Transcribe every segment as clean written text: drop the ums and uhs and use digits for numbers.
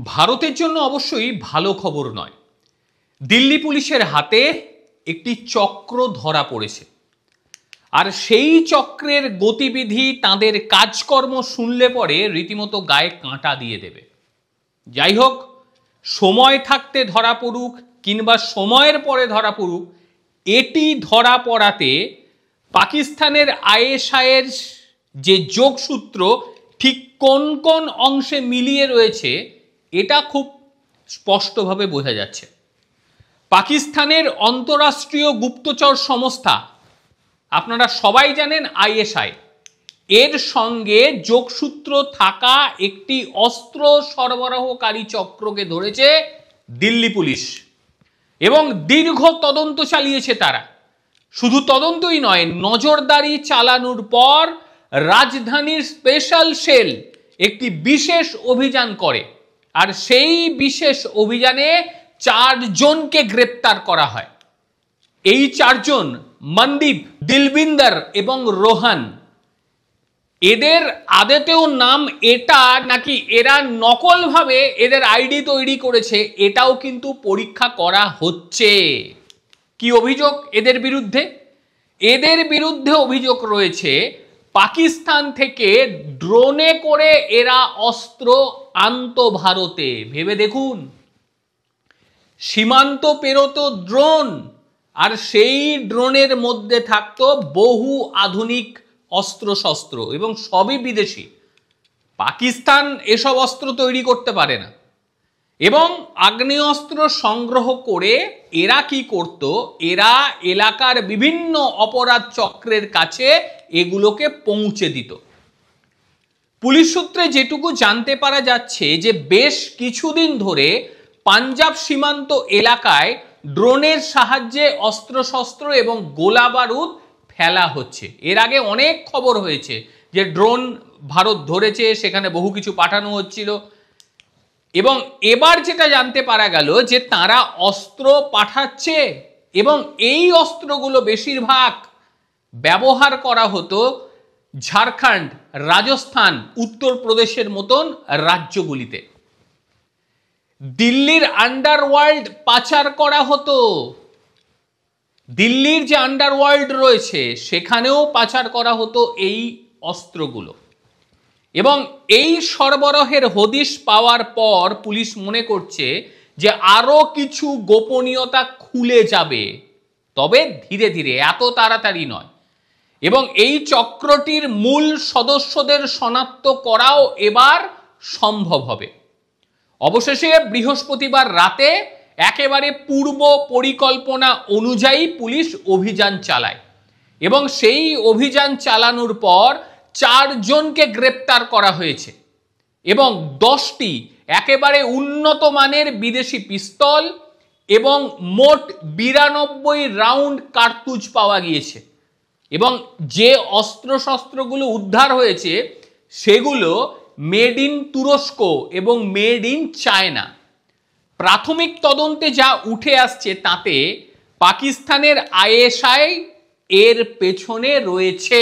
ভারতের জন্য অবশ্যই ভালো খবর নয়। দিল্লি পুলিশের হাতে একটি চক্র ধরা পড়েছে, আর সেই চক্রের গতিবিধি, তাদের কাজকর্ম শুনলে পরে রীতিমতো গায়ে কাঁটা দিয়ে দেবে। যাই হোক, সময় থাকতে ধরা পড়ুক কিংবা সময়ের পরে ধরা পড়ুক, এটি ধরা পড়াতে পাকিস্তানের আইএসআইয়ের যে যোগসূত্র ঠিক কোন কোন অংশে মিলিয়ে রয়েছে এটা খুব স্পষ্টভাবে বোঝা যাচ্ছে। পাকিস্তানের অন্তরাষ্ট্রীয় গুপ্তচর সংস্থা, আপনারা সবাই জানেন আইএসআই, এর সঙ্গে যোগসূত্র থাকা একটি অস্ত্র সরবরাহকারী চক্রকে ধরেছে দিল্লি পুলিশ এবং দীর্ঘ তদন্ত চালিয়েছে তারা। শুধু তদন্তই নয়, নজরদারি চালানোর পর রাজধানীর স্পেশাল সেল একটি বিশেষ অভিযান করে, আর সেই বিশেষ অভিযানে 4 জনকে গ্রেপ্তার করা হয়। এই 4 জন মনদীপ, দিলবিন্দর এবং রোহন। এদের আদেতেও নাম এটা নাকি এরা নকলভাবে এদের আইডি তৈরি করেছে, এটাও কিন্তু পরীক্ষা করা হচ্ছে। কি অভিযোগ এদের বিরুদ্ধে? এদের বিরুদ্ধে অভিযোগ রয়েছে পাকিস্তান থেকে ড্রোনে করে এরা অস্ত্র আনতো ভারতে। ভেবে দেখুন, সীমান্ত পেরোতো ড্রোন, আর সেই ড্রোনের মধ্যে থাকতো বহু আধুনিক অস্ত্রশস্ত্র এবং সবই বিদেশি। পাকিস্তান এসব অস্ত্র তৈরি করতে পারে না। এবং আগ্নেয়াস্ত্র সংগ্রহ করে এরা কি করত, এরা এলাকার বিভিন্ন অপরাধ চক্রের কাছে এগুলোকে পৌঁছে দিত। পুলিশ সূত্রে যেটুকু জানতে পারা যাচ্ছে যে বেশ কিছুদিন ধরে পাঞ্জাব সীমান্ত এলাকায় ড্রোনের সাহায্যে অস্ত্রশস্ত্র এবং গোলা বারুদ ফেলা হচ্ছে। এর আগে অনেক খবর হয়েছে যে ড্রোন ভারত ধরেছে, সেখানে বহু কিছু পাঠানো হচ্ছিল। এবং এবার যেটা জানতে পারা গেল যে তারা অস্ত্র পাঠাচ্ছে এবং এই অস্ত্রগুলো বেশিরভাগ ব্যবহার করা হতো ঝাড়খণ্ড, রাজস্থান, উত্তরপ্রদেশের মতন রাজ্যগুলিতে। দিল্লির আন্ডারওয়ার্ল্ড পাচার করা হতো। দিল্লির যে আন্ডারওয়ার্ল্ড রয়েছে সেখানেও পাচার করা হতো এই অস্ত্রগুলো। এবং এই সরবরাহের হদিশ পাওয়ার পর পুলিশ মনে করছে যে আরো কিছু গোপনীয়তা খুলে যাবে, তবে ধীরে ধীরে, এত তাড়াতাড়ি নয়। এবং এই চক্রটির মূল সদস্যদের শনাক্ত করাও এবার সম্ভব হবে। অবশেষে বৃহস্পতিবার রাতে একেবারে পূর্ব পরিকল্পনা অনুযায়ী পুলিশ অভিযান চালায় এবং সেই অভিযান চালানোর পর 4 জনকে গ্রেপ্তার করা হয়েছে এবং 10টি একেবারে উন্নত মানের বিদেশি পিস্তল এবং মোট 92 রাউন্ড কার্তুজ পাওয়া গিয়েছে। এবং যে অস্ত্রশস্ত্রগুলো উদ্ধার হয়েছে সেগুলো মেড ইন তুরস্ক এবং মেড ইন চায়না। প্রাথমিক তদন্তে যা উঠে আসছে তাতে পাকিস্তানের আইএসআই এর পেছনে রয়েছে।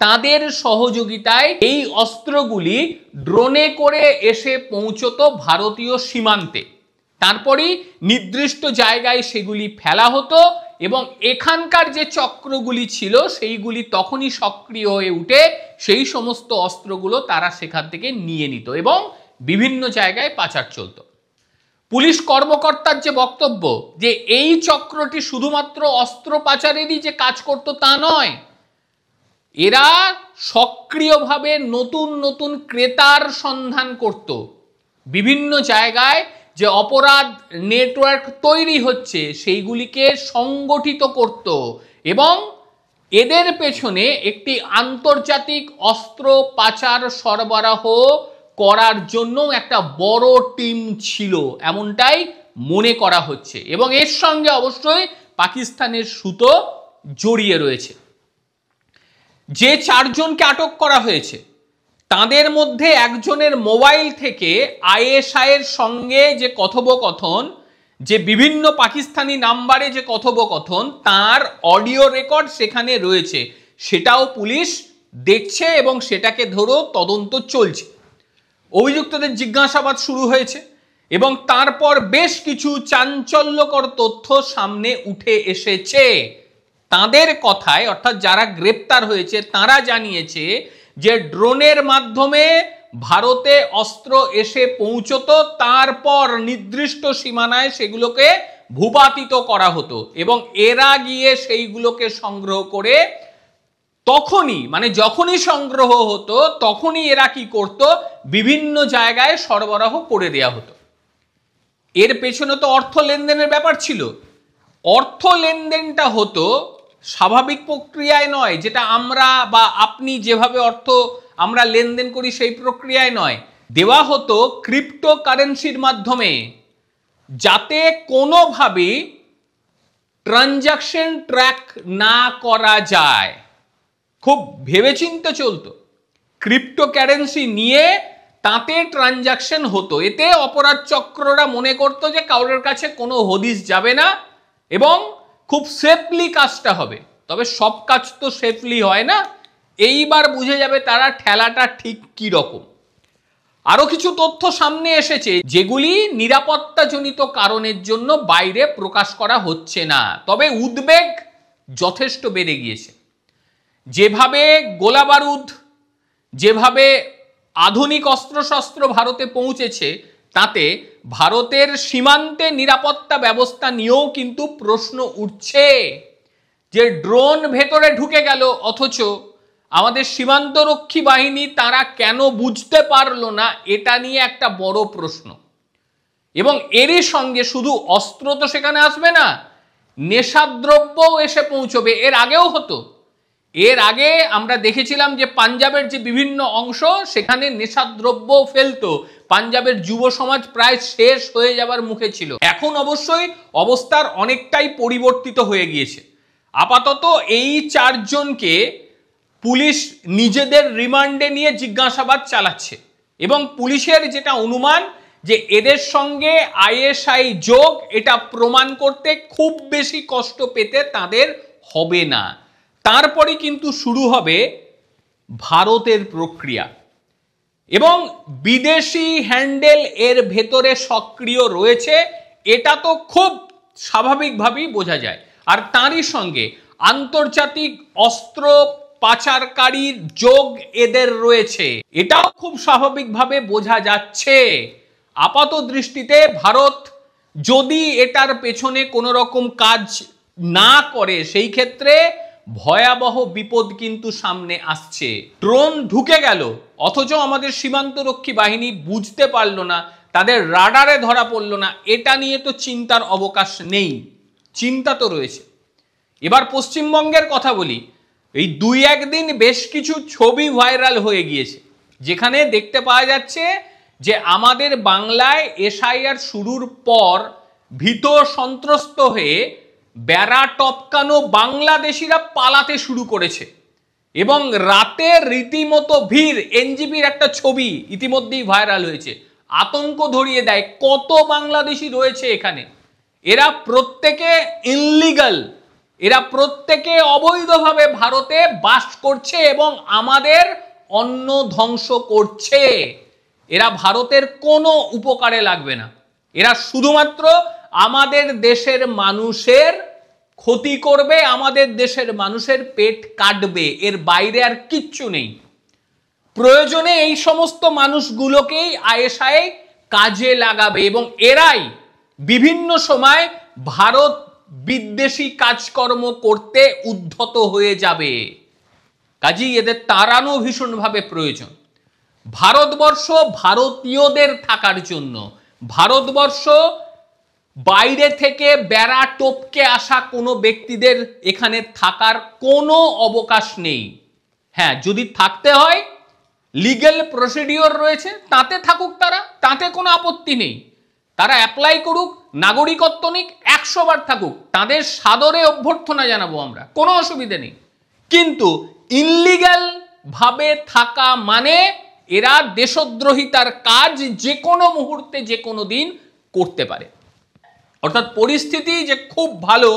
তাদের সহযোগিতায় এই অস্ত্রগুলি ড্রোনে করে এসে পৌঁছতো ভারতীয় সীমান্তে, তারপরেই নির্দিষ্ট জায়গায় সেগুলি ফেলা হতো এবং এখানকার যে চক্রগুলি ছিল সেইগুলি তখনই সক্রিয় হয়ে উঠে সেই সমস্ত অস্ত্রগুলো তারা সেখান থেকে নিয়ে নিত এবং বিভিন্ন জায়গায় পাচার চলত। পুলিশ কর্মকর্তার যে বক্তব্য যে এই চক্রটি শুধুমাত্র অস্ত্র পাচারেরই যে কাজ করত তা নয়, এরা সক্রিয়ভাবে নতুন নতুন ক্রেতার সন্ধান করত। বিভিন্ন জায়গায় যে অপরাধ নেটওয়ার্ক তৈরি হচ্ছে সেইগুলিকে সংগঠিত করত এবং এদের পেছনে একটি আন্তর্জাতিক অস্ত্র পাচার সরবরাহ করার জন্য একটা বড় টিম ছিল, এমনটাই মনে করা হচ্ছে। এবং এর সঙ্গে অবশ্যই পাকিস্তানের সুতো জড়িয়ে রয়েছে। যে 4 জনকে আটক করা হয়েছে তাদের মধ্যে একজনের মোবাইল থেকে আইএসআই এর সঙ্গে যে কথোপকথন, যে বিভিন্ন পাকিস্তানি নাম্বারে যে কথোপকথন, তার অডিও রেকর্ড সেখানে রয়েছে, সেটাও পুলিশ দেখছে এবং সেটাকে ধরেও তদন্ত চলছে। অভিযুক্তদের জিজ্ঞাসাবাদ শুরু হয়েছে এবং তারপর বেশ কিছু চাঞ্চল্যকর তথ্য সামনে উঠে এসেছে। তাদের কথায়, অর্থাৎ যারা গ্রেপ্তার হয়েছে তারা জানিয়েছে যে ড্রোনের মাধ্যমে ভারতে অস্ত্র এসে পৌঁছতো, তারপর নির্দিষ্ট সীমানায় সেগুলোকে ভূপাতিত করা হতো এবং এরা গিয়ে সেইগুলোকে সংগ্রহ করে তখনই, মানে যখনই সংগ্রহ হতো তখনই এরা কি করত, বিভিন্ন জায়গায় সরবরাহ করে দেয়া হতো। এর পেছনে তো অর্থ লেনদেনের ব্যাপার ছিল। অর্থ লেনদেনটা হতো স্বাভাবিক প্রক্রিয়ায় নয়, যেটা আমরা বা আপনি যেভাবে অর্থ আমরা লেনদেন করি সেই প্রক্রিয়ায় নয়। দেওয়া হতো ক্রিপ্টো কারেন্সির মাধ্যমে, যাতে কোনোভাবেই ট্রানজাকশন ট্র্যাক না করা যায়। খুব ভেবেচিন্তে চলতো। ক্রিপ্টো কারেন্সি নিয়ে তাতে ট্রানজাকশন হতো। এতে অপরাধ চক্ররা মনে করতো যে কারোর কাছে কোনো হদিস যাবে না এবং খুব সেফলি কাজটা হবে। তবে সব কাজ তো সেফলি হয় না। এইবার বুঝে যাবে তারা ঠেলাটা ঠিক কি রকম। আরো কিছু তথ্য সামনে এসেছে যেগুলি নিরাপত্তাজনিত কারণের জন্য বাইরে প্রকাশ করা হচ্ছে না, তবে উদ্বেগ যথেষ্ট বেড়ে গিয়েছে। যেভাবে গোলা বারুদ, যেভাবে আধুনিক অস্ত্রশস্ত্র ভারতে পৌঁছেছে, তাতে ভারতের সীমান্তে নিরাপত্তা ব্যবস্থা নিয়েও কিন্তু প্রশ্ন উঠছে যে ড্রোন ভেতরে ঢুকে গেল, অথচ আমাদের সীমান্তরক্ষী বাহিনী তারা কেন বুঝতে পারলো না, এটা নিয়ে একটা বড় প্রশ্ন। এবং এরই সঙ্গে শুধু অস্ত্র তো সেখানে আসবে না, নেশাদ্রব্যও এসে পৌঁছবে। এর আগেও হতো। এর আগে আমরা দেখেছিলাম যে পাঞ্জাবের যে বিভিন্ন অংশ, সেখানে নেশাদ্রব্য ফেলতো। পাঞ্জাবের যুব সমাজ প্রায় শেষ হয়ে যাবার মুখে ছিল। এখন অবশ্যই অবস্থার অনেকটাই পরিবর্তিত হয়ে গিয়েছে। আপাতত এই চারজনকে পুলিশ নিজেদের রিমান্ডে নিয়ে জিজ্ঞাসাবাদ চালাচ্ছে এবং পুলিশের যেটা অনুমান যে এদের সঙ্গে আইএসআই যোগ, এটা প্রমাণ করতে খুব বেশি কষ্ট পেতে তাদের হবে না। তারপরে কিন্তু শুরু হবে ভারতের প্রক্রিয়া এবং বিদেশি হ্যান্ডেল এর ভেতরে সক্রিয় রয়েছে, এটা তো খুব স্বাভাবিকভাবেই বোঝা যায়। আর তারই সঙ্গে আন্তর্জাতিক অস্ত্র পাচারকারীর যোগ এদের রয়েছে, এটাও খুব স্বাভাবিকভাবে বোঝা যাচ্ছে। আপাত দৃষ্টিতে ভারত যদি এটার পেছনে কোনো রকম কাজ না করে, সেই ক্ষেত্রে ভয়াবহ বিপদ কিন্তু সামনে আসছে। ড্রোন ঢুকে গেল, অথচ আমাদের সীমান্তরক্ষী বাহিনী বুঝতে পারলো না, তাদের রাডারে ধরা পড়লো না, এটা নিয়ে তো চিন্তার অবকাশ নেই। চিন্তা তো রয়েছে। এবার পশ্চিমবঙ্গের কথা বলি। এই 2-1 দিন বেশ কিছু ছবি ভাইরাল হয়ে গিয়েছে, যেখানে দেখতে পাওয়া যাচ্ছে যে আমাদের বাংলায় এসআইআর শুরুর পর ভীত সন্ত্রস্ত হয়ে বেড়া টপকানো বাংলাদেশিরা পালাতে শুরু করেছে এবং রাতে রীতিমতো ভিড়। এনজিপির একটা ছবি ইতিমধ্যেই ভাইরাল হয়েছে, আতঙ্ক ধরিয়ে দেয়। কত বাংলাদেশি রয়েছে এখানে। এরা প্রত্যেকে ইনলিগাল, এরা প্রত্যেকে অবৈধভাবে ভারতে বাস করছে এবং আমাদের অন্ন ধ্বংস করছে। এরা ভারতের কোনো উপকারে লাগবে না। এরা শুধুমাত্র আমাদের দেশের মানুষের ক্ষতি করবে, আমাদের দেশের মানুষের পেট কাটবে, এর বাইরে আর কিচ্ছু নেই। প্রয়োজনে এই সমস্ত মানুষগুলোকেই আইএসআই কাজে লাগাবে এবং এরাই বিভিন্ন সময় ভারত বিদ্বেষী কাজকর্ম করতে উদ্ধত হয়ে যাবে। কাজেই এদের তাড়ানো ভীষণভাবে প্রয়োজন। ভারতবর্ষ ভারতীয়দের থাকার জন্য, ভারতবর্ষ বাইরে থেকে বেড়া টপকে আসা কোনো ব্যক্তিদের এখানে থাকার কোনো অবকাশ নেই। হ্যাঁ, যদি থাকতে হয় লিগ্যাল প্রসিডিওর রয়েছে, তাতে থাকুক তারা, তাতে কোনো আপত্তি নেই। তারা অ্যাপ্লাই করুক, নাগরিকত্ব নিক, 100 বার থাকুক, তাদের সাদরে অভ্যর্থনা জানাবো আমরা, কোনো অসুবিধা নেই। কিন্তু ইনলিগ্যাল ভাবে থাকা মানে এরা দেশদ্রোহিতার কাজ যে কোনো মুহূর্তে যে কোনো দিন করতে পারে। অর্থাৎ পরিস্থিতি যে খুব ভালো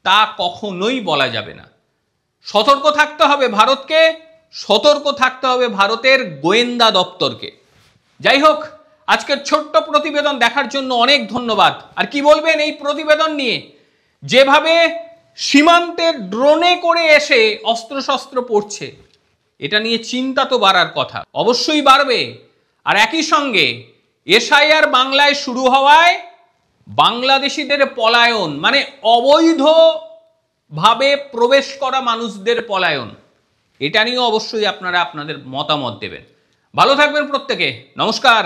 তা কখনোই বলা যাবে না। সতর্ক থাকতে হবে ভারতকে, সতর্ক থাকতে হবে ভারতের গোয়েন্দা দপ্তরকে। যাই হোক, আজকের ছোট্ট প্রতিবেদন দেখার জন্য অনেক ধন্যবাদ। আর কি বলবেন এই প্রতিবেদন নিয়ে? যেভাবে সীমান্তে ড্রোনে করে এসে অস্ত্রশস্ত্র পড়ছে, এটা নিয়ে চিন্তা তো বাড়ার কথা, অবশ্যই বাড়বে। আর একই সঙ্গে এসআইআর বাংলায় শুরু হওয়ায় বাংলাদেশিদের পলায়ন, মানে অবৈধভাবে প্রবেশ করা মানুষদের পলায়ন, এটা নিয়েও অবশ্যই আপনারা আপনাদের মতামত দেবেন। ভালো থাকবেন প্রত্যেকে, নমস্কার।